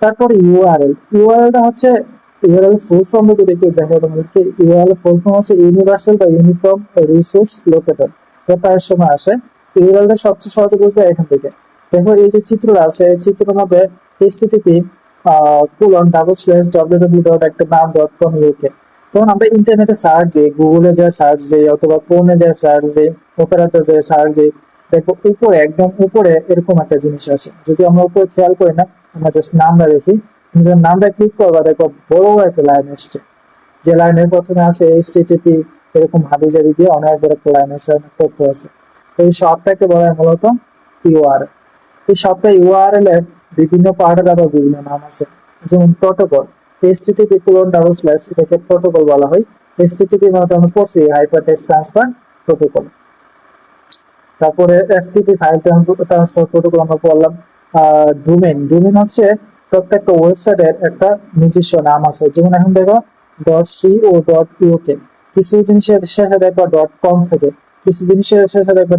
তারপর ইউআরএল। ইউআরএলটা হচ্ছে URL full form যদি একটু দেখো তোমাদেরকে। ইউআরএল ফুল ফর্ম হচ্ছে ইউনিভার্সাল বা ইউনিফর্ম রিসোর্স লোকেটর। এটা প্রায় সময় আসে। ইউআরএলটা সবচেয়ে সহজে বুঝবে এখান থেকে। দেখো এই যে চিত্রটা আছে, এই চিত্রের মধ্যে এইচটিটিপি :/www.একটা নাম.com/uk। তখন আমরা ইন্টারনেটে সার্চ দিই, গুগলে যে সার্চ দিই অথবা ক্রোমে যে সার্চ দিই, ওপেরাতে যে সার্চ দিই, দেখো উপরে একদম উপরে এরকম একটা জিনিস আছে। যদি আমরা উপরে খেয়াল করি না, আমরা জাস্ট নামটা দেখি, নিজের নামটা ক্লিক করবা, দেখো বড় একটা লাইন আসছে। যে লাইনের প্রথমে আছে এইচটিটিপি, এরকম হাবি জাবি দিয়ে অনেক বড় একটা লাইন আছে, অনেক তথ্য আছে। তো এই সবটাকে বলা হয় মূলত ইউআরএল। এই সবটা ইউআরএল এর বিভিন্ন পার্টের আবার বিভিন্ন নাম আছে। যেমন প্রটোকল, http:// এটাকে প্রটোকল বলা হয়। http মানে আমরা পড়ছি হাইপার টেক্সট ট্রান্সফার প্রটোকল। তারপরে এফটিপি ফাইল ট্রান্সফার প্রোটোকল আমরা পড়লাম। ডোমেইন, ডোমেইন হচ্ছে প্রত্যেকটা ওয়েবসাইটের একটা নিজস্ব নাম আছে। যেমন এখন দেখো .co.uk, কিছু জিনিসের শেষে দেখো .com থাকে, কিছু জিনিসের শেষে দেখো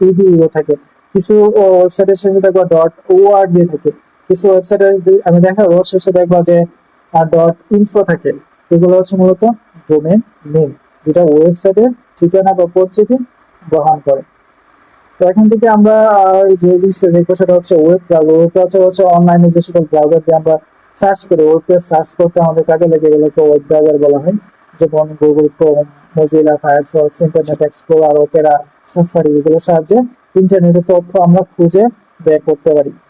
.edu থাকে, কিছু ওয়েবসাইটের শেষে দেখো .org থাকে, কিছু ওয়েবসাইটের আমি দেখাবো শেষে দেখবো যে .info থাকে। এগুলো হচ্ছে মূলত ডোমেইন নেম, যেটা ওয়েবসাইটের ঠিকানা বা পরিচিতি বহন করে। তো এখান থেকে আমরা যে জিনিসটা দেখবো সেটা হচ্ছে ওয়েব ব্রাউজার। ওয়েব ব্রাউজার হচ্ছে অনলাইনে যে সকল ব্রাউজার দিয়ে আমরা সার্চ করি, ওয়েব পেজ সার্চ করতে আমাদের কাজে লেগে গেলে ওয়েব ব্রাউজার বলা হয়। যেমন Google Chrome, Mozilla Firefox, internet explorer, Opera, safari, এগুলোর সাহায্যে ইন্টারনেটের তথ্য আমরা খুঁজে বের করতে পারি।